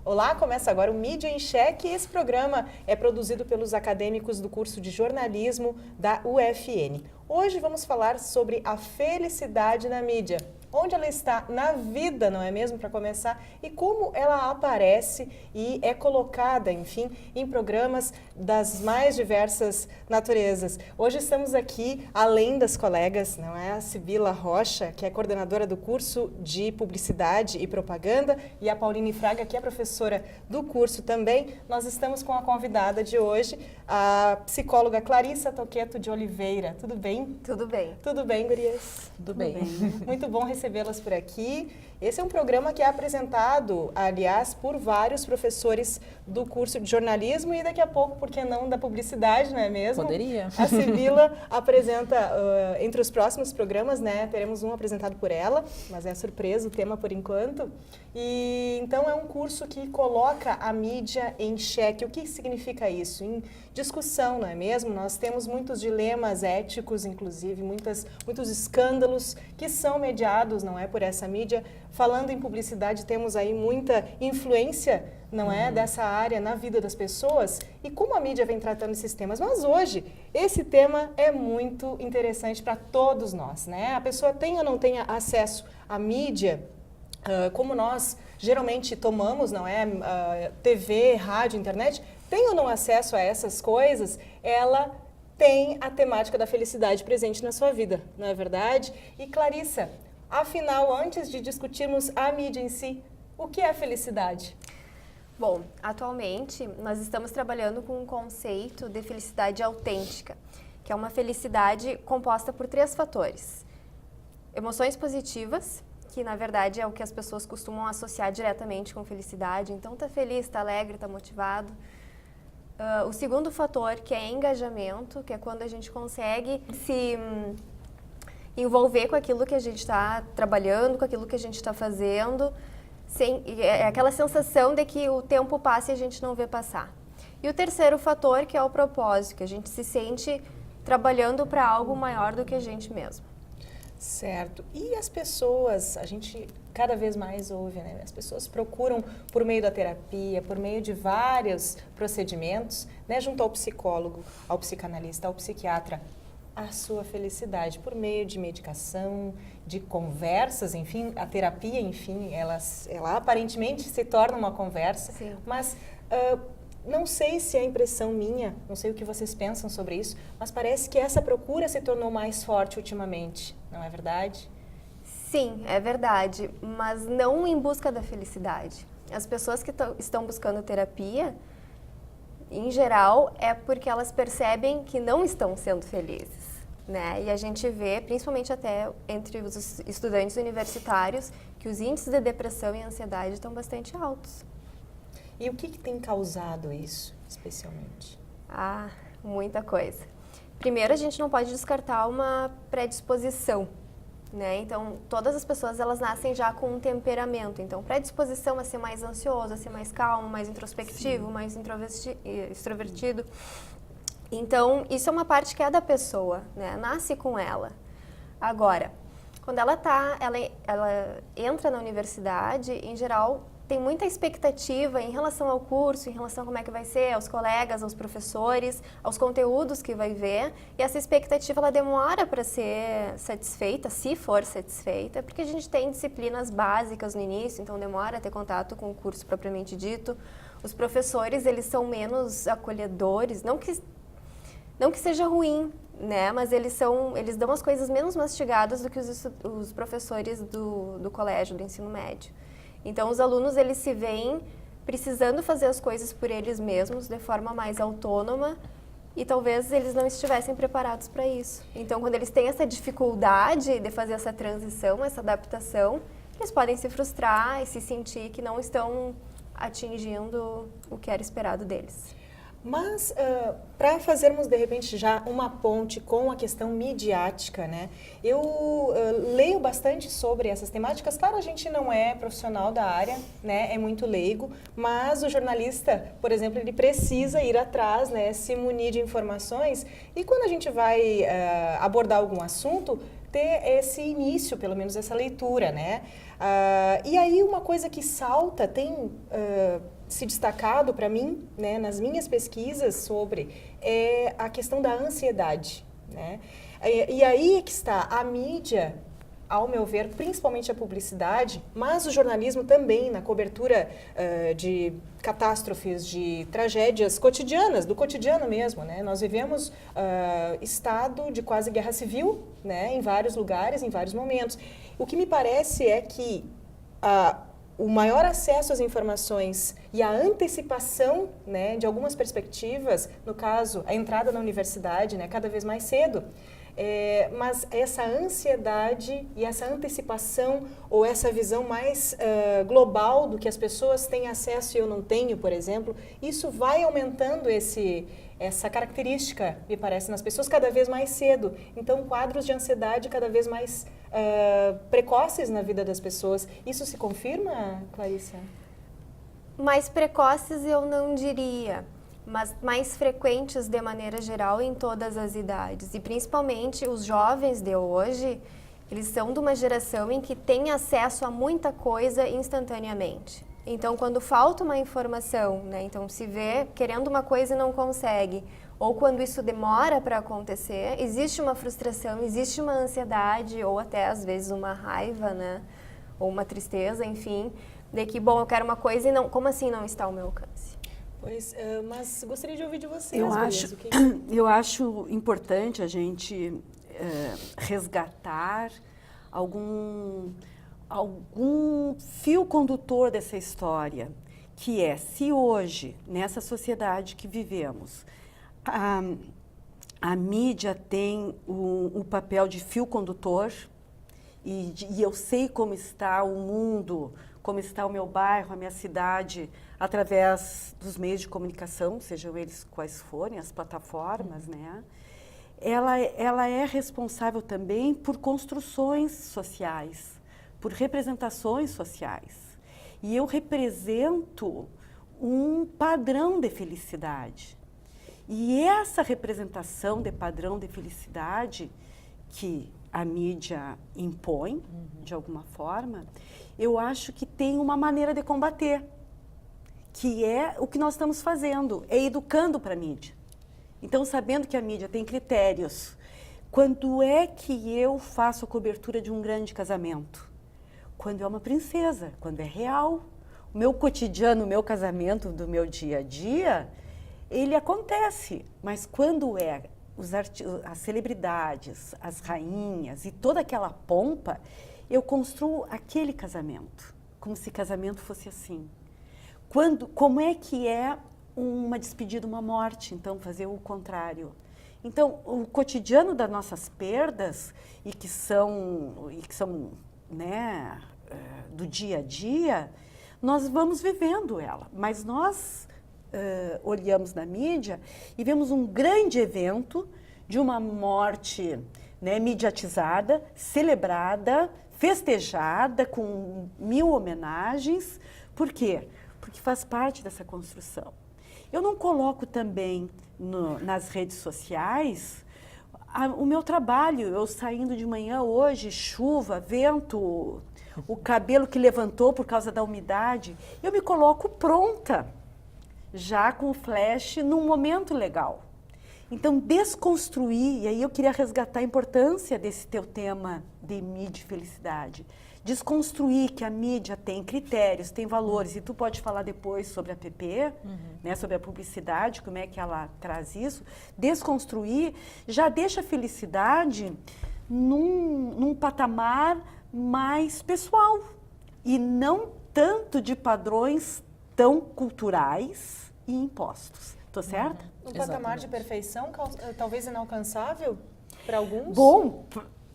Olá, começa agora o Mídia em Cheque. Esse programa é produzido pelos acadêmicos do curso de jornalismo da UFN. Hoje vamos falar sobre a felicidade na mídia. Onde ela está na vida, não é mesmo, para começar, e como ela aparece e é colocada, enfim, em programas das mais diversas naturezas. Hoje estamos aqui, além das colegas, não é? A Sibila Rocha, que é coordenadora do curso de Publicidade e Propaganda, e a Pauline Fraga, que é professora do curso também. Nós estamos com a convidada de hoje, a psicóloga Clarissa Toqueto de Oliveira. Tudo bem? Tudo bem. Tudo bem, gurias? Tudo bem. Muito bom recebê-las por aqui. Esse é um programa que é apresentado, aliás, por vários professores do curso de jornalismo e daqui a pouco, por que não, da publicidade, não é mesmo? Poderia. A Sibila apresenta, entre os próximos programas, né, teremos um apresentado por ela, mas é surpresa o tema por enquanto. E então é um curso que coloca a mídia em xeque. O que significa isso? Em discussão, não é mesmo? Nós temos muitos dilemas éticos, inclusive, muitos escândalos que são mediados, não é, por essa mídia. Falando em publicidade, temos aí muita influência, não é, dessa área na vida das pessoas e como a mídia vem tratando esses temas. Mas hoje, esse tema é muito interessante para todos nós, né? A pessoa tem ou não tem acesso à mídia, como nós geralmente tomamos, não é, TV, rádio, internet, tem ou não acesso a essas coisas, ela tem a temática da felicidade presente na sua vida, não é verdade? E Clarissa, afinal, antes de discutirmos a mídia em si, o que é felicidade? Bom, atualmente nós estamos trabalhando com um conceito de felicidade autêntica, que é uma felicidade composta por 3 fatores. Emoções positivas, que na verdade é o que as pessoas costumam associar diretamente com felicidade. Então, tá feliz, tá alegre, tá motivado. O segundo fator, que é engajamento, que é quando a gente consegue se envolver com aquilo que a gente está trabalhando, com aquilo que a gente está fazendo, é aquela sensação de que o tempo passa e a gente não vê passar. E o terceiro fator, que é o propósito, que a gente se sente trabalhando para algo maior do que a gente mesmo. Certo. E as pessoas, a gente cada vez mais ouve, né? As pessoas procuram por meio da terapia, por meio de vários procedimentos, né? Junto ao psicólogo, ao psicanalista, ao psiquiatra, a sua felicidade por meio de medicação, de conversas, enfim, a terapia, enfim, ela aparentemente se torna uma conversa. Sim. Mas não sei se é impressão minha, não sei o que vocês pensam sobre isso, mas parece que essa procura se tornou mais forte ultimamente, não é verdade? Sim, é verdade, mas não em busca da felicidade. As pessoas que estão buscando terapia, em geral, é porque elas percebem que não estão sendo felizes, né? E a gente vê, principalmente até entre os estudantes universitários, que os índices de depressão e ansiedade estão bastante altos. E o que tem causado isso, especialmente? Ah, muita coisa. Primeiro, a gente não pode descartar uma predisposição, né? Então, todas as pessoas, elas nascem já com um temperamento. Então, predisposição a ser mais ansioso, a ser mais calmo, mais introspectivo, mais extrovertido. Então, isso é uma parte que é da pessoa, né? Nasce com ela. Agora, quando ela entra na universidade, em geral, tem muita expectativa em relação ao curso, em relação a como é que vai ser, aos colegas, aos professores, aos conteúdos que vai ver. E essa expectativa, ela demora para ser satisfeita, se for satisfeita, porque a gente tem disciplinas básicas no início, então demora a ter contato com o curso propriamente dito. Os professores, eles são menos acolhedores, não que seja ruim, né? Mas eles dão as coisas menos mastigadas do que os professores do colégio, do ensino médio. Então, os alunos, eles se veem precisando fazer as coisas por eles mesmos, de forma mais autônoma, e talvez eles não estivessem preparados para isso. Então, quando eles têm essa dificuldade de fazer essa transição, essa adaptação, eles podem se frustrar e se sentir que não estão atingindo o que era esperado deles. Mas, para fazermos, de repente, já uma ponte com a questão midiática, né? Eu leio bastante sobre essas temáticas. Claro, a gente não é profissional da área, né? É muito leigo, mas o jornalista, por exemplo, ele precisa ir atrás, né? Se munir de informações. E quando a gente vai abordar algum assunto, ter esse início, pelo menos essa leitura, né? E aí uma coisa que salta, tem se destacado para mim, né, nas minhas pesquisas sobre, é a questão da ansiedade, né? E aí que está a mídia, ao meu ver, principalmente a publicidade, mas o jornalismo também, na cobertura de catástrofes, de tragédias cotidianas, do cotidiano mesmo, né? Nós vivemos estado de quase guerra civil, né? Em vários lugares, em vários momentos. O que me parece é que o maior acesso às informações e a antecipação, né, de algumas perspectivas, no caso, a entrada na universidade, né, cada vez mais cedo, mas essa ansiedade e essa antecipação ou essa visão mais global do que as pessoas têm acesso e eu não tenho, por exemplo, isso vai aumentando essa característica, me parece, nas pessoas cada vez mais cedo. Então, quadros de ansiedade cada vez mais precoces na vida das pessoas. Isso se confirma, Clarissa? Mais precoces eu não diria, mas mais frequentes de maneira geral em todas as idades. E principalmente os jovens de hoje, eles são de uma geração em que tem acesso a muita coisa instantaneamente. Então, quando falta uma informação, né, então se vê querendo uma coisa e não consegue, ou quando isso demora para acontecer, existe uma frustração, existe uma ansiedade, ou até às vezes uma raiva, né, ou uma tristeza, enfim, de que, bom, eu quero uma coisa e não, como assim não está ao meu alcance? Pois, mas gostaria de ouvir de vocês. Eu acho importante a gente resgatar algum fio condutor dessa história, que é, se hoje, nessa sociedade que vivemos, a mídia tem o papel de fio condutor, e eu sei como está o mundo, como está o meu bairro, a minha cidade, através dos meios de comunicação, sejam eles quais forem, as plataformas, né? Ela é responsável também por construções sociais, por representações sociais. E eu represento um padrão de felicidade. E essa representação de padrão de felicidade que a mídia impõe, de alguma forma, eu acho que tem uma maneira de combater, que é o que nós estamos fazendo, é educando para a mídia. Então, sabendo que a mídia tem critérios, quando é que eu faço a cobertura de um grande casamento? Quando é uma princesa, quando é real. O meu cotidiano, o meu casamento do meu dia a dia, ele acontece, mas quando é as celebridades, as rainhas e toda aquela pompa, eu construo aquele casamento, como se casamento fosse assim. Como é que é uma despedida, uma morte, então fazer o contrário. Então, o cotidiano das nossas perdas, e que são né, do dia a dia, nós vamos vivendo ela, mas nós olhamos na mídia e vemos um grande evento de uma morte, né, mediatizada, celebrada, festejada, com 1000 homenagens. Por quê? Porque faz parte dessa construção. Eu não coloco também nas redes sociais o meu trabalho, eu saindo de manhã hoje, chuva, vento, o cabelo que levantou por causa da umidade, eu me coloco pronta, já com o flash num momento legal. Então, desconstruir, e aí eu queria resgatar a importância desse teu tema de mídia e felicidade. Desconstruir que a mídia tem critérios, tem valores, e tu pode falar depois sobre a PP, né, sobre a publicidade, como é que ela traz isso. Desconstruir já deixa a felicidade num patamar mais pessoal, e não tanto de padrões tão culturais e impostos. Estou certa? Um patamar de perfeição, talvez inalcançável para alguns? Bom,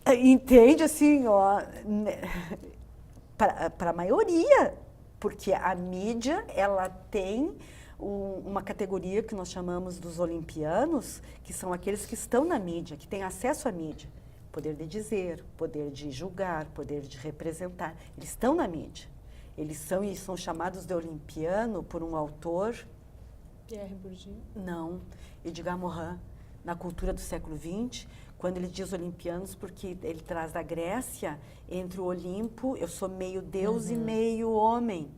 entende assim, ó, para a maioria, porque a mídia, ela tem uma categoria que nós chamamos dos olimpianos, que são aqueles que estão na mídia, que têm acesso à mídia. Poder de dizer, poder de julgar, poder de representar. Eles estão na mídia. Eles são chamados de olimpiano por um autor... Pierre Bourdieu? Não, Edgar Morin, na cultura do século XX, quando ele diz olimpianos, porque ele traz da Grécia, entre o Olimpo, eu sou meio deus e meio homem,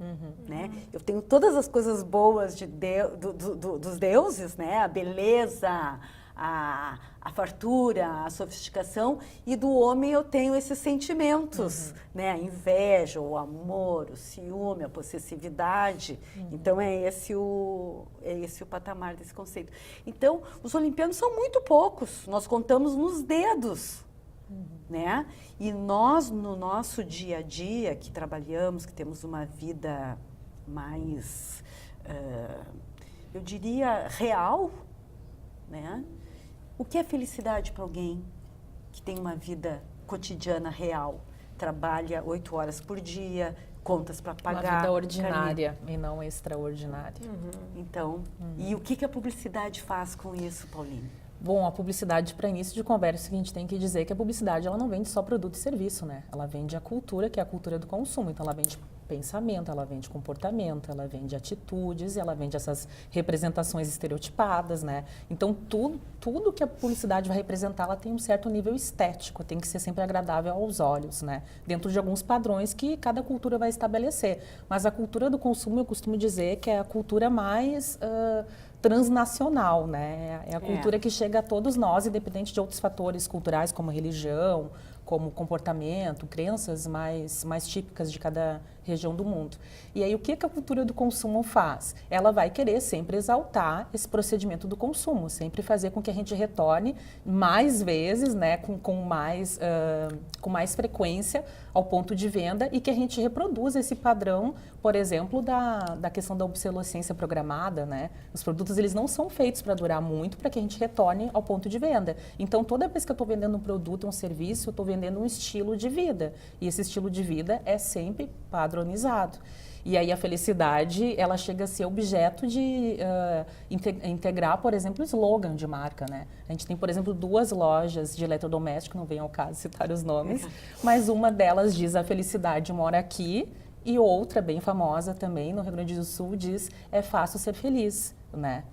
né? Eu tenho todas as coisas boas dos deuses, né? A beleza, a fartura, a sofisticação, e do homem eu tenho esses sentimentos, né? A inveja, o amor, o ciúme, a possessividade. Então é esse o patamar desse conceito. Então, os olimpianos são muito poucos, nós contamos nos dedos, né? E nós, no nosso dia a dia, que trabalhamos, que temos uma vida mais, eu diria, real, né? O que é felicidade para alguém que tem uma vida cotidiana real? Trabalha 8 horas por dia, contas para pagar. Uma vida ordinária e não extraordinária. Então, e o que a publicidade faz com isso, Pauline? Bom, a publicidade, para início de conversa, a gente tem que dizer que a publicidade ela não vende só produto e serviço, né? Ela vende a cultura, que é a cultura do consumo. Então, ela vende pensamento, ela vende comportamento, ela vende atitudes, ela vende essas representações estereotipadas, né? Então, tudo que a publicidade vai representar, ela tem um certo nível estético, tem que ser sempre agradável aos olhos, né? Dentro de alguns padrões que cada cultura vai estabelecer. Mas a cultura do consumo, eu costumo dizer que é a cultura mais transnacional, né? É a cultura que chega a todos nós, independente de outros fatores culturais, como religião, como comportamento, crenças mais típicas de cada região do mundo. E aí, o que a cultura do consumo faz? Ela vai querer sempre exaltar esse procedimento do consumo, sempre fazer com que a gente retorne mais vezes, né, com mais frequência ao ponto de venda e que a gente reproduza esse padrão, por exemplo, da questão da obsolescência programada, né? Os produtos, eles não são feitos para durar muito, para que a gente retorne ao ponto de venda. Então, toda vez que eu estou vendendo um produto, um serviço, eu estou vendendo um estilo de vida. E esse estilo de vida é sempre padronizado. E aí a felicidade, ela chega a ser objeto de integrar, por exemplo, o slogan de marca, né? A gente tem, por exemplo, 2 lojas de eletrodoméstico, não vem ao caso citar os nomes, mas uma delas diz a felicidade mora aqui e outra, bem famosa também, no Rio Grande do Sul, diz é fácil ser feliz, né?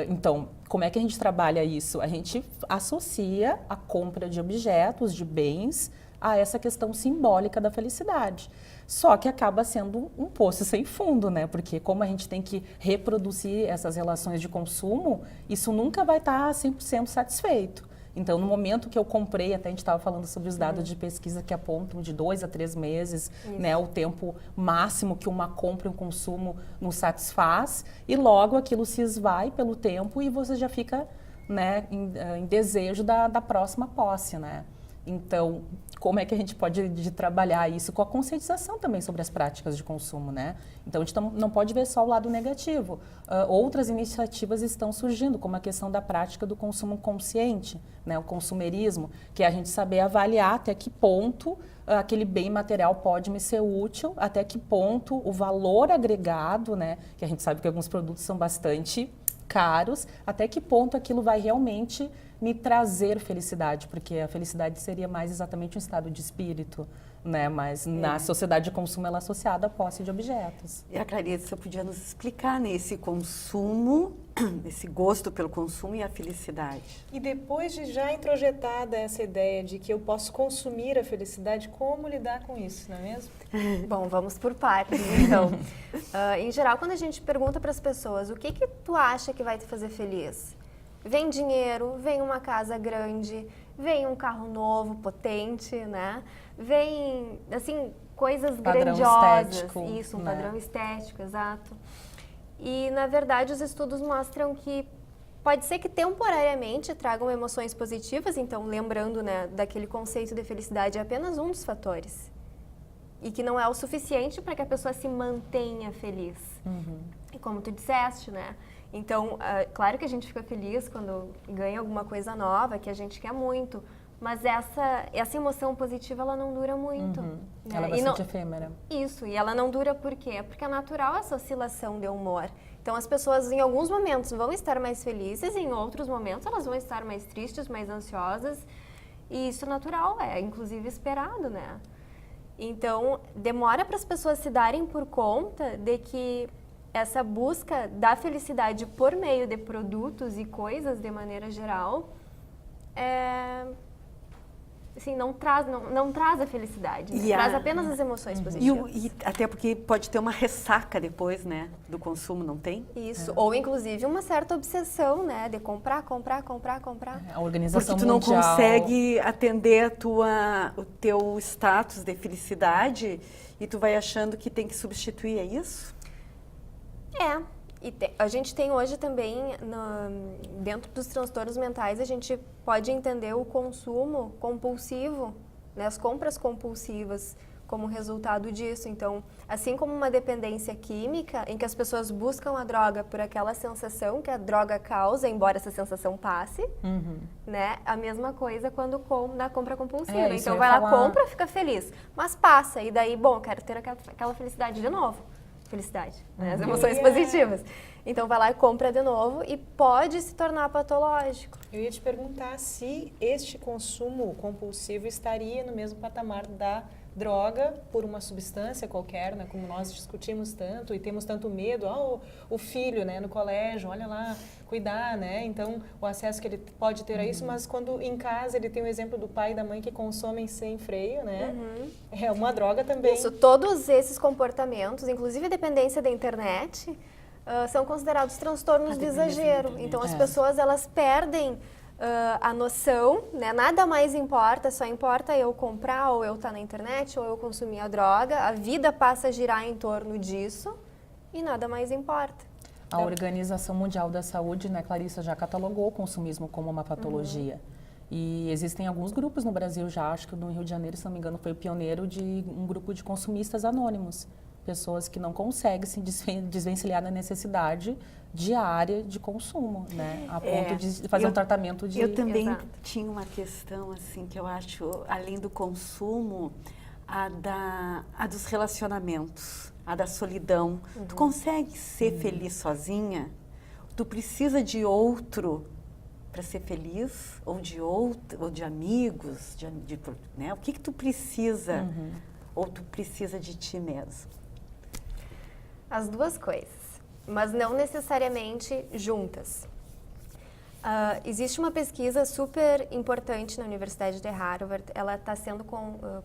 Então, como é que a gente trabalha isso? A gente associa a compra de objetos, de bens, a essa questão simbólica da felicidade. Só que acaba sendo um poço sem fundo, né? Porque como a gente tem que reproduzir essas relações de consumo, isso nunca vai estar 100% satisfeito. Então, no momento que eu comprei, até a gente estava falando sobre os dados de pesquisa que apontam de 2 a 3 meses, né, o tempo máximo que uma compra e um consumo nos satisfaz, e logo aquilo se esvai pelo tempo e você já fica, né, em desejo da próxima posse, né? Então, como é que a gente pode trabalhar isso com a conscientização também sobre as práticas de consumo, né? Então, a gente não pode ver só o lado negativo. Outras iniciativas estão surgindo, como a questão da prática do consumo consciente, né? O consumerismo, que é a gente saber avaliar até que ponto aquele bem material pode me ser útil, até que ponto o valor agregado, né? Que a gente sabe que alguns produtos são bastante caros, até que ponto aquilo vai realmente me trazer felicidade, porque a felicidade seria mais exatamente um estado de espírito, né? Mas na sociedade de consumo ela é associada à posse de objetos. E a Clarice, você podia nos explicar nesse consumo, esse gosto pelo consumo e a felicidade? E depois de já introjetada essa ideia de que eu posso consumir a felicidade, como lidar com isso, não é mesmo? Bom, vamos por partes, então. Em geral, quando a gente pergunta para as pessoas o que tu acha que vai te fazer feliz? Vem dinheiro, vem uma casa grande, vem um carro novo, potente, né? Vem, assim, coisas padrão grandiosas. Estético, isso, um né? padrão estético, exato. E, na verdade, os estudos mostram que pode ser que temporariamente tragam emoções positivas, então, lembrando, né, daquele conceito de felicidade, é apenas um dos fatores. E que não é o suficiente para que a pessoa se mantenha feliz. E como tu disseste, né? Então, claro que a gente fica feliz quando ganha alguma coisa nova, que a gente quer muito, mas essa emoção positiva, ela não dura muito. Né? Ela é bastante efêmera. Isso, e ela não dura por quê? Porque é natural essa oscilação de humor. Então, as pessoas, em alguns momentos, vão estar mais felizes, e em outros momentos, elas vão estar mais tristes, mais ansiosas, e isso é natural, é inclusive esperado, né? Então, demora para as pessoas se darem por conta de que essa busca da felicidade por meio de produtos e coisas de maneira geral assim, não traz a felicidade, né? Traz apenas as emoções positivas. E até porque pode ter uma ressaca depois, né, do consumo, não tem? Isso, ou inclusive uma certa obsessão, né, de comprar. A Organização Porque tu não Mundial... consegue atender o teu status de felicidade e tu vai achando que tem que substituir, é isso? A gente tem hoje também, dentro dos transtornos mentais, a gente pode entender o consumo compulsivo, né, as compras compulsivas, como resultado disso. Então, assim como uma dependência química, em que as pessoas buscam a droga por aquela sensação que a droga causa, embora essa sensação passe, né, a mesma coisa quando na compra compulsiva. Então, vai lá, compra, fica feliz, mas passa, e daí, bom, quero ter aquela felicidade de novo. Felicidade, né? As emoções positivas. Então vai lá e compra de novo e pode se tornar patológico. Eu ia te perguntar se este consumo compulsivo estaria no mesmo patamar da droga por uma substância qualquer, né? Como nós discutimos tanto e temos tanto medo, o filho, né, no colégio, olha lá, cuidar, né? Então, o acesso que ele pode ter a isso, mas quando em casa ele tem o exemplo do pai e da mãe que consomem sem freio, né? É uma droga também. Isso, todos esses comportamentos, inclusive a dependência da internet, são considerados transtornos de exagero. Então, as pessoas, elas perdem a noção, né? Nada mais importa, só importa eu comprar, ou eu estar na internet, ou eu consumir a droga. A vida passa a girar em torno disso e nada mais importa. A Organização Mundial da Saúde, né, Clarissa, já catalogou o consumismo como uma patologia. E existem alguns grupos no Brasil já, acho que no Rio de Janeiro, se não me engano, foi o pioneiro de um grupo de consumistas anônimos. Pessoas que não conseguem se desvencilhar da necessidade diária de consumo, né? A ponto de fazer um tratamento de... Eu também tinha uma questão, assim, que eu acho, além do consumo, a dos relacionamentos, a da solidão. Tu consegue ser feliz sozinha? Tu precisa de outro para ser feliz? Ou de amigos? Né? O que tu precisa? Ou tu precisa de ti mesmo? As duas coisas, mas não necessariamente juntas. Existe uma pesquisa super importante na Universidade de Harvard, ela está sendo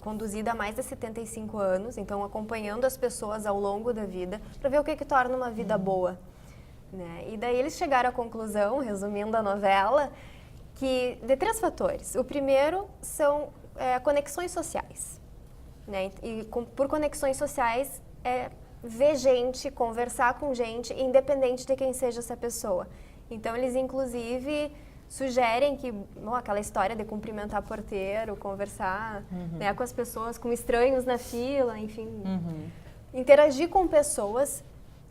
conduzida há mais de 75 anos, então acompanhando as pessoas ao longo da vida, para ver o que torna uma vida boa. Né? E daí eles chegaram à conclusão, resumindo a novela, que de 3 fatores. O primeiro são conexões sociais. Né? E por conexões sociais ver gente, conversar com gente, independente de quem seja essa pessoa. Então, eles, inclusive, sugerem que aquela história de cumprimentar porteiro, conversar né, com as pessoas, com estranhos na fila, enfim. Interagir com pessoas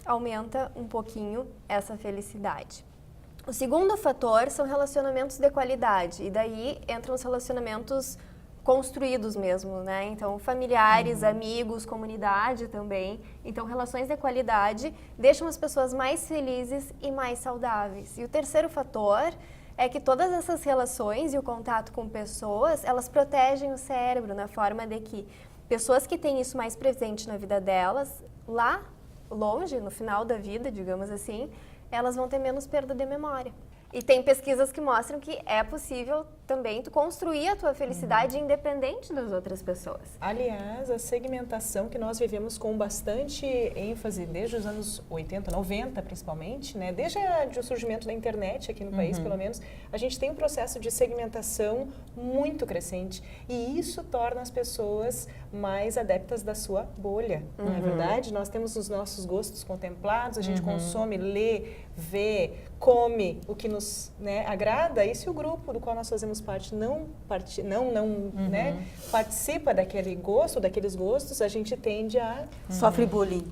aumenta um pouquinho essa felicidade. O segundo fator são relacionamentos de qualidade. E daí entram os relacionamentos construídos mesmo, né? Então, familiares, amigos, comunidade também. Então, relações de qualidade deixam as pessoas mais felizes e mais saudáveis. E o terceiro fator é que todas essas relações e o contato com pessoas, elas protegem o cérebro na forma de que pessoas que têm isso mais presente na vida delas, lá longe, no final da vida, digamos assim, elas vão ter menos perda de memória. E tem pesquisas que mostram que é possível também tu construir a tua felicidade independente das outras pessoas. Aliás, a segmentação que nós vivemos com bastante ênfase desde os anos 80, 90 principalmente, né? Desde o surgimento da internet aqui no país, pelo menos, a gente tem um processo de segmentação muito crescente. E isso torna as pessoas mais adeptas da sua bolha, não é verdade? Nós temos os nossos gostos contemplados, a gente consome, lê, vê, come o que nos agrada, e se o grupo do qual nós fazemos parte não né, participa daquele gosto, daqueles gostos, a gente tende a... Sofre bullying.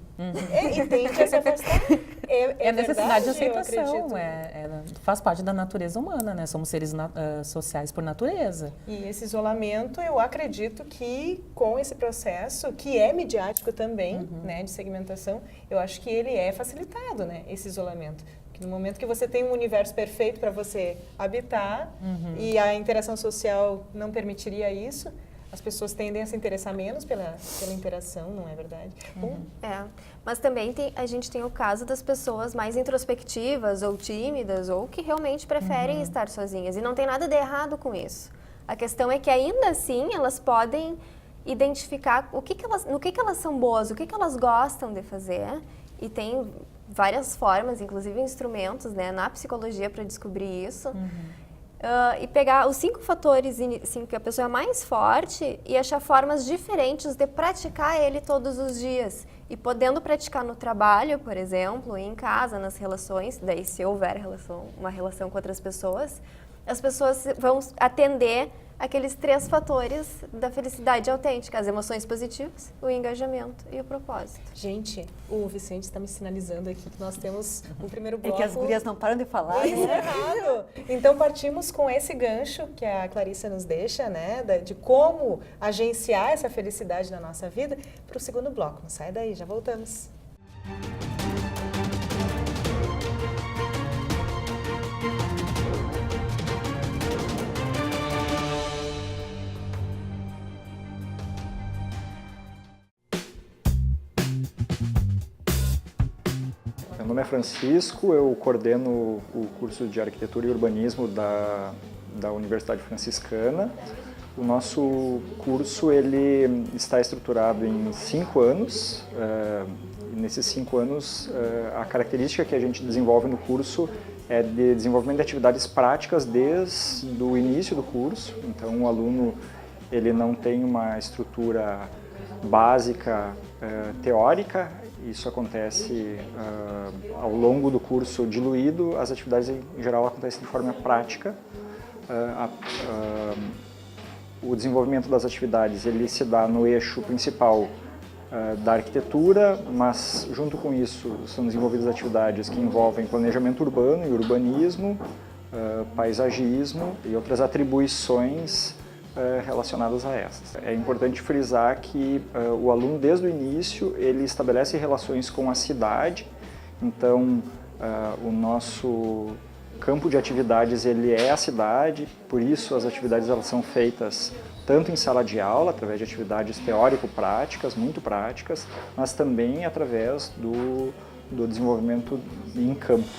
E tende a se afastar. É necessidade de verdade, aceitação, faz parte da natureza humana, né? Somos seres sociais por natureza. E esse isolamento, eu acredito que com esse processo, que é midiático também, né, de segmentação, eu acho que ele é facilitado, né, esse isolamento. No momento que você tem um universo perfeito para você habitar e a interação social não permitiria isso, as pessoas tendem a se interessar menos pela interação, não é verdade? Bom, Mas também a gente tem o caso das pessoas mais introspectivas ou tímidas ou que realmente preferem estar sozinhas. E não tem nada de errado com isso. A questão é que ainda assim elas podem identificar no que elas são boas, o que elas gostam de fazer. E tem várias formas, inclusive instrumentos, né, na psicologia para descobrir isso. E pegar os 5 fatores assim, que a pessoa é mais forte e achar formas diferentes de praticar ele todos os dias. E podendo praticar no trabalho, por exemplo, em casa, nas relações, daí se houver uma relação com outras pessoas, as pessoas vão atender aqueles 3 fatores da felicidade autêntica, as emoções positivas, o engajamento e o propósito. gente, o Vicente está me sinalizando aqui que nós temos um primeiro É bloco. que as gurias não param de falar. né? Encerrado. Então partimos com esse gancho que a Clarissa nos deixa, né, de como agenciar essa felicidade na nossa vida, para o segundo bloco. Não sai daí, já voltamos. Meu nome é Francisco, eu coordeno o curso de Arquitetura e Urbanismo da Universidade Franciscana. O nosso curso ele está estruturado em 5 anos. Nesses 5 anos, a característica que a gente desenvolve no curso é de desenvolvimento de atividades práticas desde o início do curso. Então, o aluno ele não tem uma estrutura básica teórica. Isso acontece ao longo do curso diluído, as atividades em geral acontecem de forma prática. O desenvolvimento das atividades ele se dá no eixo principal da arquitetura, mas junto com isso são desenvolvidas atividades que envolvem planejamento urbano e urbanismo, paisagismo e outras atribuições relacionadas a essas. É importante frisar que o aluno, desde o início, ele estabelece relações com a cidade, então o nosso campo de atividades ele é a cidade, por isso as atividades elas são feitas tanto em sala de aula, através de atividades teórico-práticas, muito práticas, mas também através do desenvolvimento em campo.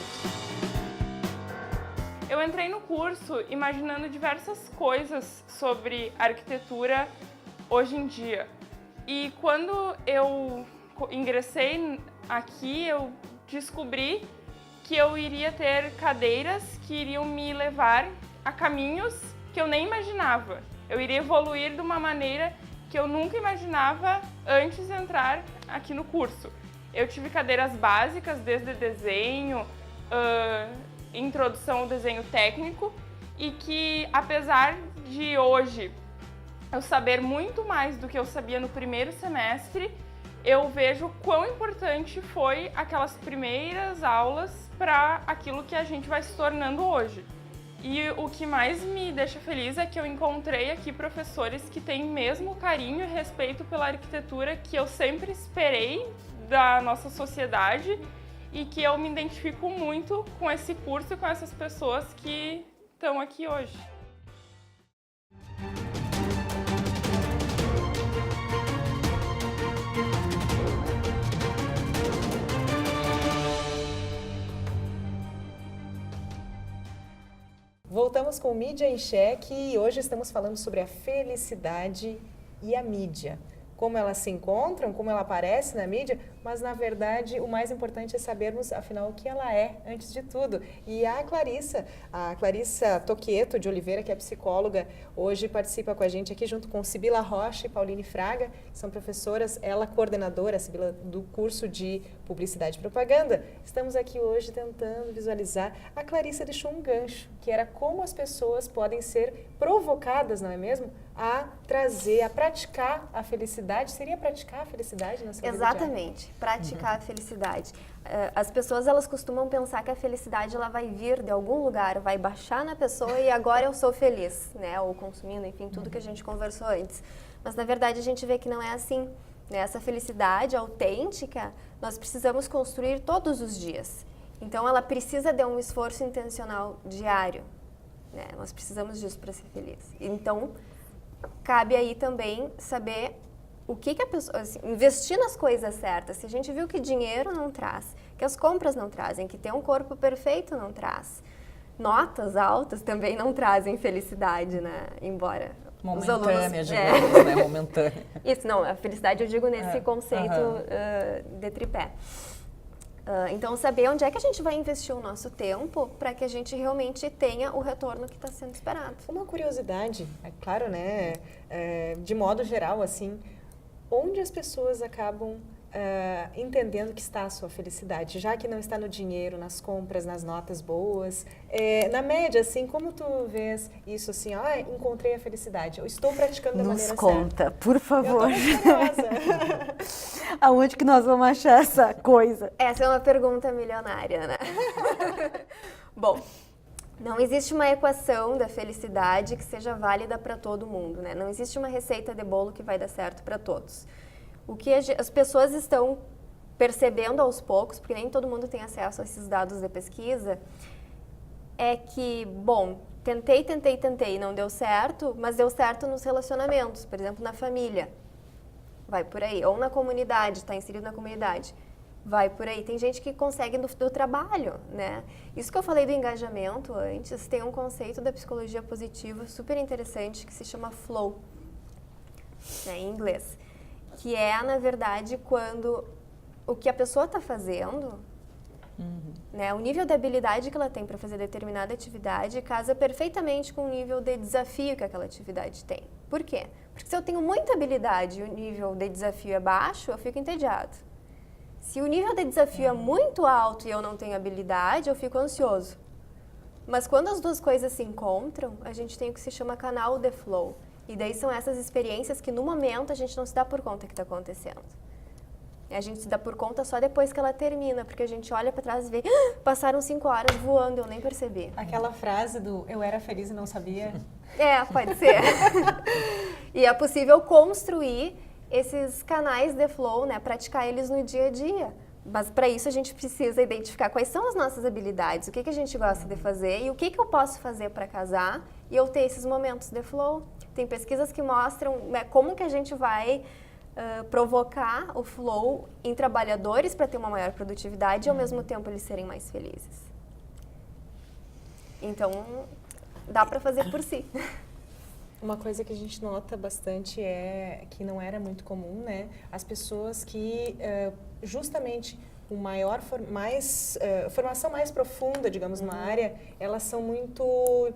Eu entrei no curso imaginando diversas coisas sobre arquitetura hoje em dia. E quando eu ingressei aqui, eu descobri que eu iria ter cadeiras que iriam me levar a caminhos que eu nem imaginava. Eu iria evoluir de uma maneira que eu nunca imaginava antes de entrar aqui no curso. Eu tive cadeiras básicas, desde desenho, introdução ao desenho técnico, e que apesar de hoje eu saber muito mais do que eu sabia no primeiro semestre, eu vejo quão importante foi aquelas primeiras aulas para aquilo que a gente vai se tornando hoje. E o que mais me deixa feliz é que eu encontrei aqui professores que têm mesmo carinho e respeito pela arquitetura que eu sempre esperei da nossa sociedade, e que eu me identifico muito com esse curso e com essas pessoas que estão aqui hoje. Voltamos com o Mídia em Xeque e hoje estamos falando sobre a felicidade e a mídia. Como elas se encontram, como ela aparece na mídia, mas na verdade o mais importante é sabermos, afinal, o que ela é, antes de tudo. E a Clarissa Toqueto de Oliveira, que é psicóloga, hoje participa com a gente aqui junto com Sibila Rocha e Pauline Fraga, que são professoras, ela coordenadora, a Sibila, do curso de Publicidade e Propaganda. Estamos aqui hoje tentando visualizar. A Clarissa deixou um gancho, que era como as pessoas podem ser provocadas, não é mesmo? A trazer, a praticar a felicidade. Seria praticar a felicidade na sua vida diária? Exatamente, praticar a felicidade. As pessoas elas costumam pensar que a felicidade ela vai vir de algum lugar, vai baixar na pessoa e agora eu sou feliz, né? Ou consumindo, enfim, tudo que a gente conversou antes. Mas na verdade a gente vê que não é assim. Né? Essa felicidade autêntica nós precisamos construir todos os dias. Então ela precisa de um esforço intencional diário. Né? Nós precisamos disso para ser feliz. Então, cabe aí também saber o que a pessoa, assim, investir nas coisas certas. Se a gente viu que dinheiro não traz, que as compras não trazem, que ter um corpo perfeito não traz, notas altas também não trazem felicidade, né? Embora os alunos... Momentânea, digamos, né? Momentânea. Isso, não, a felicidade eu digo nesse conceito de tripé. Então, saber onde é que a gente vai investir o nosso tempo para que a gente realmente tenha o retorno que está sendo esperado. Uma curiosidade, é claro, né? De modo geral, assim, onde as pessoas acabam entendendo que está a sua felicidade, já que não está no dinheiro, nas compras, nas notas boas. Na média, assim, como tu vês isso assim, encontrei a felicidade, eu estou praticando da maneira certa. Nos conta, por favor. Eu tô muito curiosa. Aonde que nós vamos achar essa coisa? Essa é uma pergunta milionária, né? Bom, não existe uma equação da felicidade que seja válida para todo mundo, né? Não existe uma receita de bolo que vai dar certo para todos. O que as pessoas estão percebendo aos poucos, porque nem todo mundo tem acesso a esses dados de pesquisa, é que, bom, tentei, não deu certo, mas deu certo nos relacionamentos, por exemplo, na família. Vai por aí. Ou na comunidade, está inserido na comunidade. Vai por aí. Tem gente que consegue do trabalho, né? Isso que eu falei do engajamento antes, tem um conceito da psicologia positiva super interessante que se chama flow, né, em inglês. Que é, na verdade, quando o que a pessoa está fazendo, né, o nível de habilidade que ela tem para fazer determinada atividade casa perfeitamente com o nível de desafio que aquela atividade tem. Por quê? Porque se eu tenho muita habilidade e o nível de desafio é baixo, eu fico entediado. Se o nível de desafio é muito alto e eu não tenho habilidade, eu fico ansioso. Mas quando as duas coisas se encontram, a gente tem o que se chama canal de flow. E daí são essas experiências que no momento a gente não se dá por conta que está acontecendo. A gente se dá por conta só depois que ela termina, porque a gente olha para trás e vê, passaram 5 horas voando, eu nem percebi. Aquela frase do eu era feliz e não sabia. Pode ser. E é possível construir esses canais de flow, né, praticar eles no dia a dia. Mas para isso a gente precisa identificar quais são as nossas habilidades, o que a gente gosta de fazer e o que eu posso fazer para casar e eu ter esses momentos de flow. Tem pesquisas que mostram, né, como que a gente vai provocar o flow em trabalhadores para ter uma maior produtividade e ao mesmo tempo eles serem mais felizes. Então, dá para fazer por si. Uma coisa que a gente nota bastante é que não era muito comum, né? As pessoas que justamente com formação mais profunda, digamos, numa área, elas são muito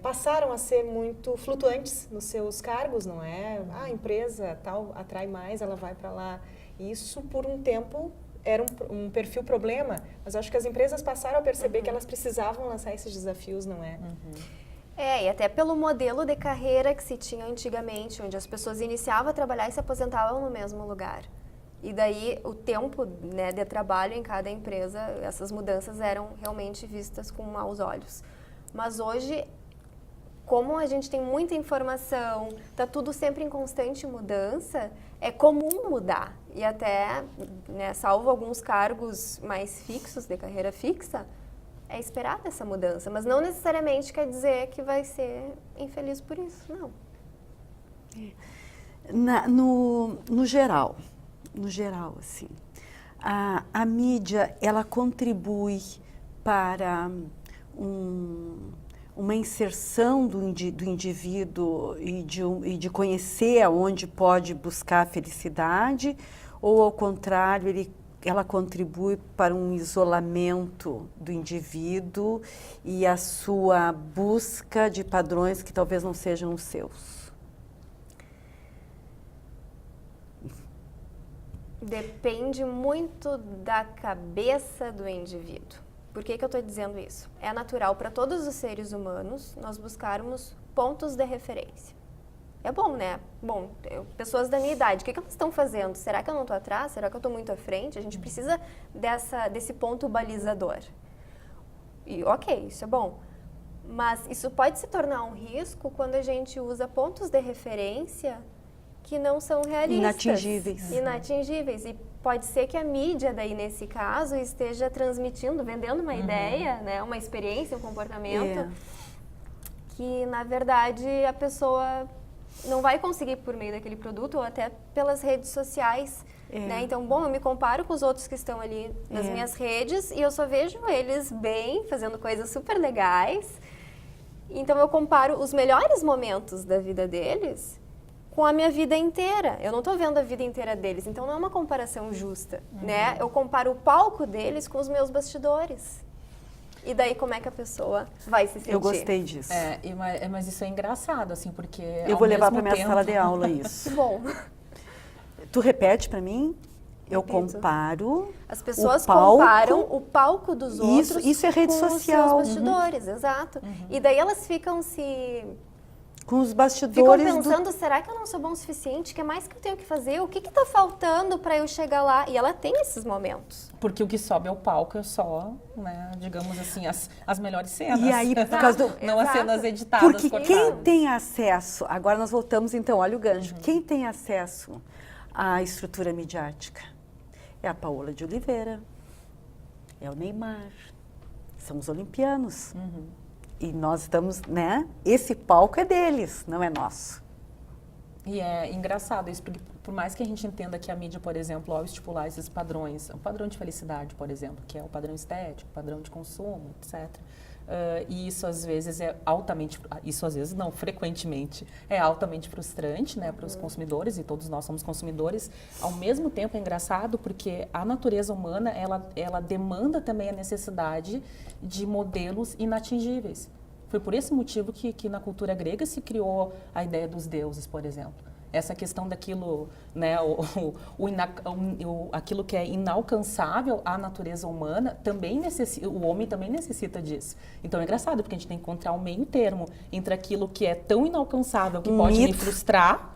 passaram a ser muito flutuantes nos seus cargos, não é? A empresa tal atrai mais, ela vai para lá. Isso por um tempo era um perfil problema, mas acho que as empresas passaram a perceber que elas precisavam lançar esses desafios, não é? E até pelo modelo de carreira que se tinha antigamente, onde as pessoas iniciavam a trabalhar e se aposentavam no mesmo lugar. E daí o tempo, né, de trabalho em cada empresa, essas mudanças eram realmente vistas com maus olhos. Mas hoje, como a gente tem muita informação, está tudo sempre em constante mudança, é comum mudar. E até, né, salvo alguns cargos mais fixos, de carreira fixa, é esperada essa mudança. Mas não necessariamente quer dizer que vai ser infeliz por isso, não. No geral, assim, a mídia, ela contribui para uma inserção do indivíduo e de conhecer aonde pode buscar a felicidade, ou ao contrário, ela contribui para um isolamento do indivíduo e a sua busca de padrões que talvez não sejam os seus? Depende muito da cabeça do indivíduo. Por que eu estou dizendo isso? É natural para todos os seres humanos nós buscarmos pontos de referência. É bom, né? Bom, pessoas da minha idade, o que elas estão fazendo? Será que eu não estou atrás? Será que eu estou muito à frente? A gente precisa desse ponto balizador. E ok, isso é bom. Mas isso pode se tornar um risco quando a gente usa pontos de referência que não são realistas. Inatingíveis. E pode ser que a mídia, daí nesse caso, esteja transmitindo, vendendo uma ideia, né, uma experiência, um comportamento, que na verdade a pessoa não vai conseguir por meio daquele produto ou até pelas redes sociais. Né? Então, bom, eu me comparo com os outros que estão ali nas minhas redes e eu só vejo eles bem, fazendo coisas super legais. Então, eu comparo os melhores momentos da vida deles com a minha vida inteira. Eu não estou vendo a vida inteira deles, então não é uma comparação justa, né? Eu comparo o palco deles com os meus bastidores. E daí, como é que a pessoa vai se sentir? Eu gostei disso. Mas isso é engraçado, assim, porque Eu vou levar para minha sala de aula isso. Que bom. Tu repete para mim? Eu Repito. comparo. As pessoas o palco, comparam o palco dos outros isso é rede com social. os seus bastidores, exato. E daí elas ficam Com os ficam bastidores pensando, será que eu não sou bom o suficiente? O que mais que eu tenho que fazer? O que está faltando para eu chegar lá? E ela tem esses momentos. Porque o que sobe ao palco é só, né, digamos assim, as melhores cenas. E aí, por causa do... Não as cenas editadas, Porque cortadas. quem tem acesso, agora nós voltamos então, olha o gancho, quem tem acesso à estrutura midiática? É a Paola de Oliveira, é o Neymar, são os olimpianos. E nós estamos, né? Esse palco é deles, não é nosso. E é engraçado isso, porque por mais que a gente entenda que a mídia, por exemplo, ao estipular esses padrões, o padrão de felicidade, por exemplo, que é o padrão estético, o padrão de consumo, etc. E isso às vezes frequentemente é altamente frustrante, né, para os consumidores, e todos nós somos consumidores. Ao mesmo tempo é engraçado porque a natureza humana, ela demanda também a necessidade de modelos inatingíveis. Foi por esse motivo que na cultura grega se criou a ideia dos deuses, por exemplo. Essa questão daquilo, né, aquilo que é inalcançável à natureza humana, o homem também necessita disso. Então é engraçado, porque a gente tem que encontrar um meio termo entre aquilo que é tão inalcançável que pode me frustrar,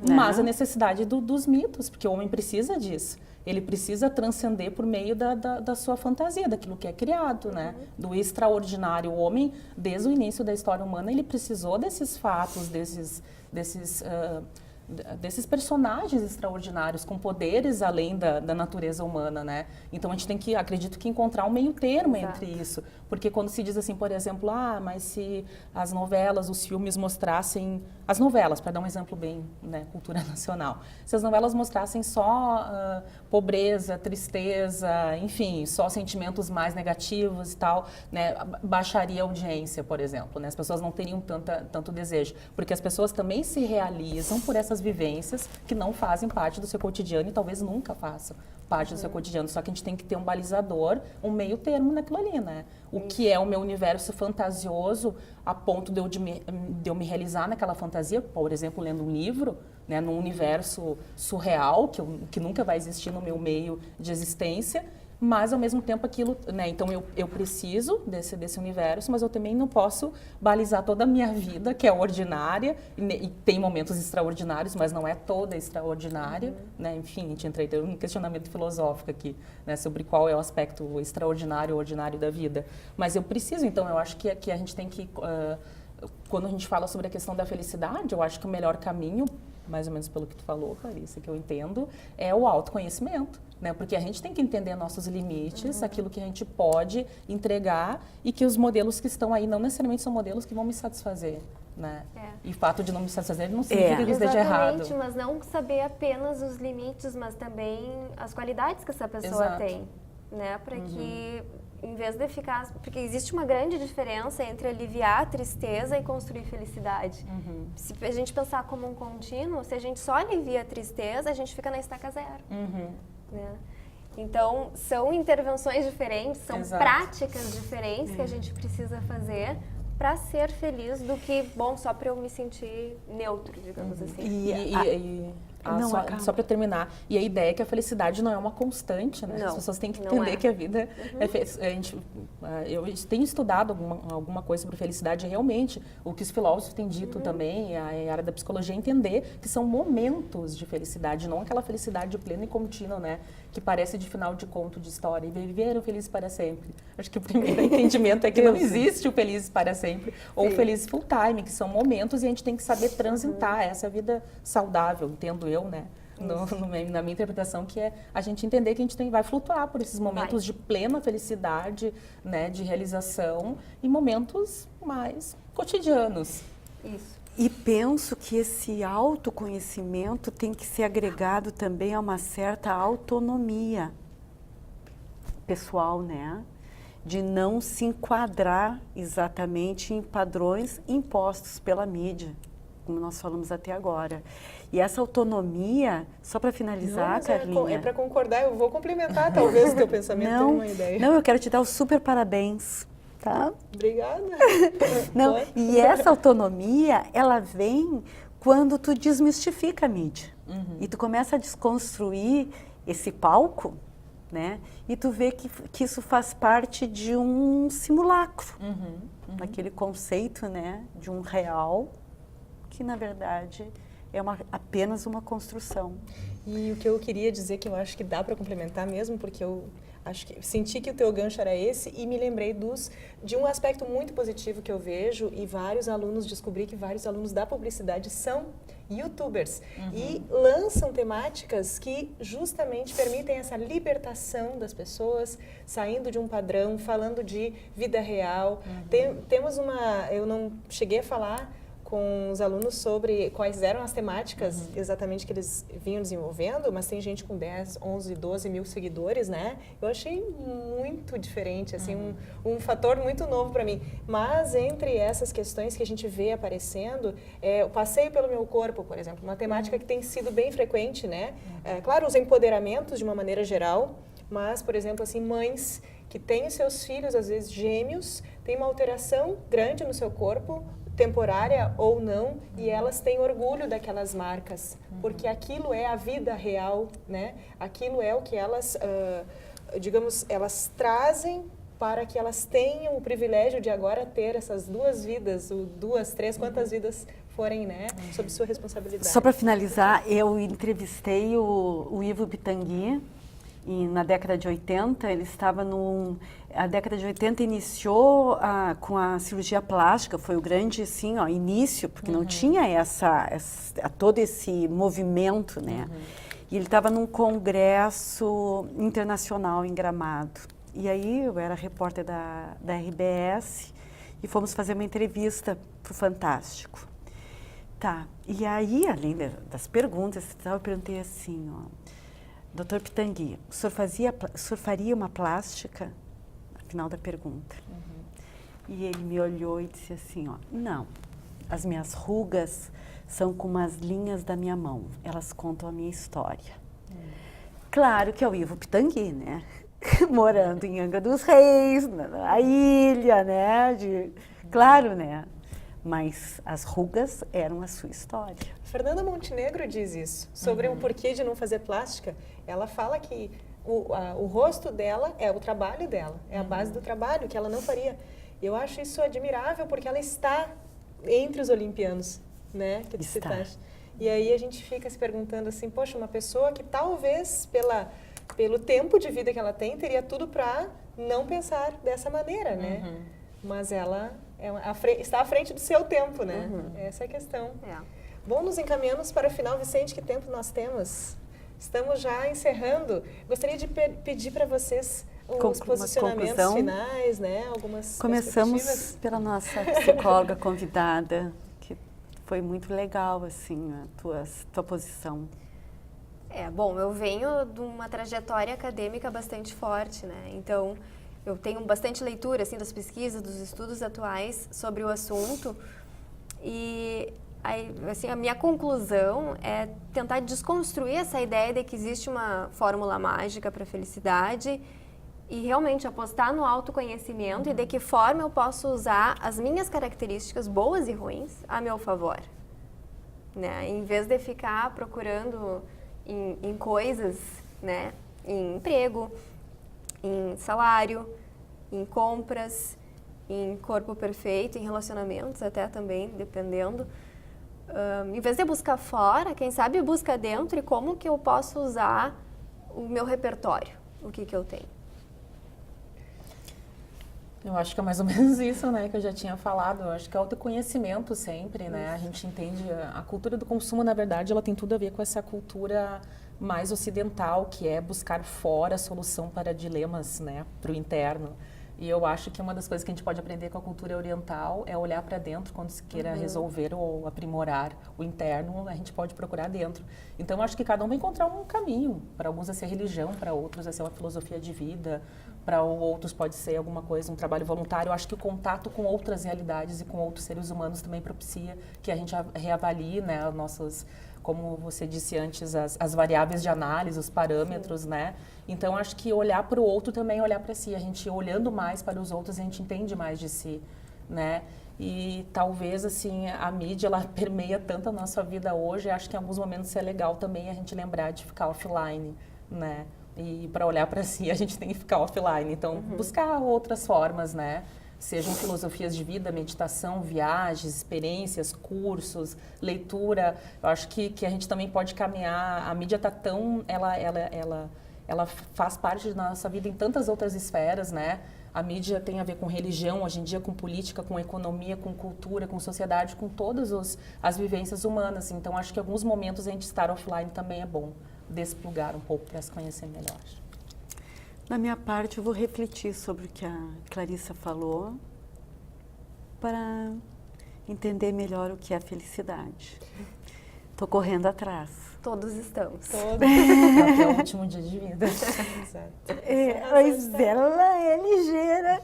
mas a necessidade dos mitos, porque o homem precisa disso. Ele precisa transcender por meio da sua fantasia, daquilo que é criado, né? Do extraordinário. O homem, desde o início da história humana, ele precisou desses fatos, desses personagens extraordinários, com poderes além da natureza humana, né? Então a gente tem que, acredito que, encontrar um meio termo entre isso. Porque quando se diz assim, por exemplo, mas se as novelas, os filmes mostrassem... As novelas, para dar um exemplo bem, né, cultura nacional. Se as novelas mostrassem só pobreza, tristeza, enfim, só sentimentos mais negativos e tal, né, baixaria a audiência, por exemplo, né? As pessoas não teriam tanto desejo. Porque as pessoas também se realizam por essas vivências que não fazem parte do seu cotidiano e talvez nunca façam parte do seu cotidiano. Só que a gente tem que ter um balizador, um meio termo naquilo ali, né? O que é o meu universo fantasioso a ponto de eu me realizar naquela fantasia, por exemplo, lendo um livro, né, num universo surreal, que nunca vai existir no meu meio de existência, mas ao mesmo tempo aquilo, né, então eu preciso desse universo, mas eu também não posso balizar toda a minha vida, que é ordinária, e tem momentos extraordinários, mas não é toda extraordinária, né, enfim, a gente entra em um questionamento filosófico aqui, né, sobre qual é o aspecto extraordinário ou ordinário da vida, mas eu preciso, então eu acho que a gente tem que, quando a gente fala sobre a questão da felicidade, eu acho que o melhor caminho, mais ou menos pelo que tu falou, Clarissa, que eu entendo, é o autoconhecimento, né? Porque a gente tem que entender nossos limites, aquilo que a gente pode entregar e que os modelos que estão aí não necessariamente são modelos que vão me satisfazer, né? E o fato de não me satisfazer não significa que esteja errado. Exatamente, mas não saber apenas os limites, mas também as qualidades que essa pessoa tem, né? Para que, em vez de ficar... Porque existe uma grande diferença entre aliviar a tristeza e construir felicidade. Se a gente pensar como um contínuo, se a gente só alivia a tristeza, a gente fica na estaca zero. Né? Então, são intervenções diferentes, são práticas diferentes que a gente precisa fazer para ser feliz do que, bom, só para eu me sentir neutro, digamos assim. Só para terminar, e a ideia é que a felicidade não é uma constante, né? As pessoas têm que entender que a vida eu tenho estudado alguma coisa sobre felicidade, realmente o que os filósofos têm dito também, a área da psicologia, entender que são momentos de felicidade, não aquela felicidade plena e contínua, né? Que parece de final de conto de história, e viveram felizes para sempre. Acho que o primeiro entendimento é que não existe o felizes para sempre ou o felizes full time, que são momentos e a gente tem que saber transitar essa vida saudável, entendo eu, né? Na minha interpretação, que é a gente entender que a gente vai flutuar por esses momentos de plena felicidade, né, de realização, e momentos mais cotidianos. Isso. E penso que esse autoconhecimento tem que ser agregado também a uma certa autonomia pessoal, né? De não se enquadrar exatamente em padrões impostos pela mídia, como nós falamos até agora. E essa autonomia, só para finalizar, Carlinha... É para concordar, eu vou complementar talvez o teu pensamento, tenho uma ideia. Não, eu quero te dar os super parabéns. Tá? Obrigada. Não, e essa autonomia, ela vem quando tu desmistifica a mídia. E tu começa a desconstruir esse palco, né? E tu vê que isso faz parte de um simulacro. Aquele conceito, né? De um real, que na verdade é apenas uma construção. E o que eu queria dizer, que eu acho que dá para complementar mesmo, porque eu senti que o teu gancho era esse e me lembrei de um aspecto muito positivo que eu vejo e descobri que vários alunos da publicidade são youtubers e lançam temáticas que justamente permitem essa libertação das pessoas, saindo de um padrão, falando de vida real. Temos eu não cheguei a falar com os alunos sobre quais eram as temáticas exatamente que eles vinham desenvolvendo, mas tem gente com 10, 11, 12 mil seguidores, né? Eu achei muito diferente, assim, um fator muito novo para mim. Mas entre essas questões que a gente vê aparecendo, o passeio pelo meu corpo, por exemplo, uma temática que tem sido bem frequente, né? Claro, os empoderamentos de uma maneira geral, mas, por exemplo, assim, mães que têm seus filhos, às vezes gêmeos, têm uma alteração grande no seu corpo, temporária ou não, e elas têm orgulho daquelas marcas, porque aquilo é a vida real, né? Aquilo é o que elas, digamos, elas trazem para que elas tenham o privilégio de agora ter essas duas vidas, ou duas, três, quantas vidas forem, né? Sob sua responsabilidade. Só para finalizar, eu entrevistei o Ivo Pitangui, e na década de 80, ele estava a década de 80 iniciou com a cirurgia plástica, foi o grande assim, início, porque não tinha todo esse movimento, né? E ele estava num congresso internacional em Gramado. E aí eu era repórter da RBS e fomos fazer uma entrevista para o Fantástico. Tá, e aí, além das perguntas, eu perguntei assim, Dr. Pitangui, o senhor faria uma plástica? Final da pergunta. E ele me olhou e disse assim, não, as minhas rugas são como as linhas da minha mão, elas contam a minha história. Claro que é o Ivo Pitangui, né? Morando em Angra dos Reis, na ilha, né? Claro, né? Mas as rugas eram a sua história. Fernanda Montenegro diz isso, sobre o porquê de não fazer plástica. Ela fala que o rosto dela é o trabalho dela, é a base do trabalho, que ela não faria. Eu acho isso admirável, porque ela está entre os olimpianos, né? Que está. E aí a gente fica se perguntando assim, poxa, uma pessoa que talvez pelo tempo de vida que ela tem, teria tudo para não pensar dessa maneira, né? Mas ela está à frente do seu tempo, né? Essa é a questão. Bom, nos encaminhamos para o final. Vicente, que tempo nós temos? Estamos já encerrando. Gostaria de pedir para vocês os posicionamentos finais, né? Algumas Começamos pela nossa psicóloga convidada, que foi muito legal, assim, a tua posição. Bom, eu venho de uma trajetória acadêmica bastante forte, né? Então, eu tenho bastante leitura, assim, das pesquisas, dos estudos atuais sobre o assunto. E assim, a minha conclusão é tentar desconstruir essa ideia de que existe uma fórmula mágica para a felicidade e realmente apostar no autoconhecimento e de que forma eu posso usar as minhas características boas e ruins a meu favor, né? Em vez de ficar procurando em coisas, né? Em emprego, em salário, em compras, em corpo perfeito, em relacionamentos até também, dependendo. Em vez de buscar fora, quem sabe busca dentro e como que eu posso usar o meu repertório, o que eu tenho. Eu acho que é mais ou menos isso, né, que eu já tinha falado. Eu acho que é autoconhecimento sempre, né? A gente entende, a cultura do consumo, na verdade, ela tem tudo a ver com essa cultura mais ocidental, que é buscar fora a solução para dilemas, né, para o interno. E eu acho que uma das coisas que a gente pode aprender com a cultura oriental é olhar para dentro quando se queira resolver ou aprimorar o interno, a gente pode procurar dentro. Então, eu acho que cada um vai encontrar um caminho. Para alguns é ser religião, para outros é ser uma filosofia de vida, para outros pode ser alguma coisa, um trabalho voluntário. Eu acho que o contato com outras realidades e com outros seres humanos também propicia que a gente reavalie, né, nossas, como você disse antes, as variáveis de análise, os parâmetros, né? Então, acho que olhar para o outro também é olhar para si. A gente olhando mais para os outros, a gente entende mais de si, né? E talvez, assim, a mídia, ela permeia tanto a nossa vida hoje, acho que em alguns momentos é legal também a gente lembrar de ficar offline, né? E para olhar para si, a gente tem que ficar offline. Então, buscar outras formas, né? Sejam filosofias de vida, meditação, viagens, experiências, cursos, leitura. Eu acho que a gente também pode caminhar. A mídia está tão... Ela faz parte da nossa vida em tantas outras esferas, né? A mídia tem a ver com religião, hoje em dia com política, com economia, com cultura, com sociedade, com todas as vivências humanas. Então, acho que em alguns momentos a gente estar offline também é bom. Desplugar um pouco para se conhecer melhor. Da minha parte, eu vou refletir sobre o que a Clarissa falou para entender melhor o que é a felicidade. Estou correndo atrás. Todos estamos. Até o último dia de vida. Exato. Mas ela é ligeira.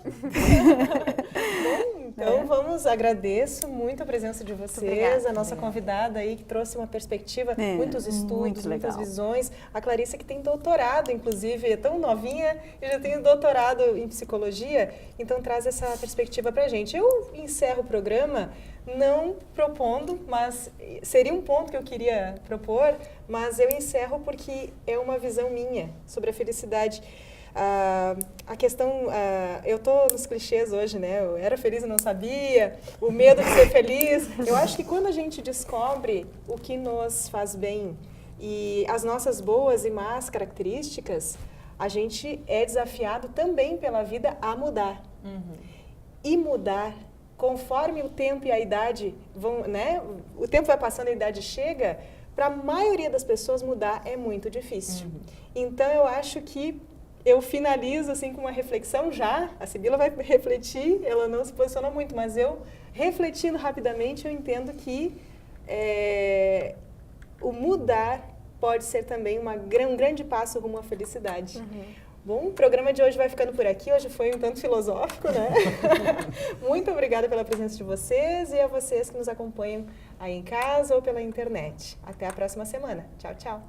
Então, agradeço muito a presença de vocês, obrigada. a nossa convidada aí que trouxe uma perspectiva, muitos estudos, muitas visões. A Clarissa que tem doutorado, inclusive, é tão novinha e já tem doutorado em psicologia, então traz essa perspectiva pra gente. Eu encerro o programa não propondo, mas seria um ponto que eu queria propor, mas eu encerro porque é uma visão minha sobre a felicidade. A questão, eu tô nos clichês hoje, né? Eu era feliz e não sabia, o medo de ser feliz. Eu acho que quando a gente descobre o que nos faz bem e as nossas boas e más características, a gente é desafiado também pela vida a mudar. E mudar, conforme o tempo e a idade vão, né? O tempo vai passando, a idade chega, para a maioria das pessoas mudar é muito difícil. Então, eu acho que eu finalizo assim com uma reflexão já, a Sibila vai refletir, ela não se posiciona muito, mas eu, refletindo rapidamente, eu entendo que o mudar pode ser também um grande passo rumo à felicidade. Bom, o programa de hoje vai ficando por aqui, hoje foi um tanto filosófico, né? Muito obrigada pela presença de vocês e a vocês que nos acompanham aí em casa ou pela internet. Até a próxima semana. Tchau, tchau.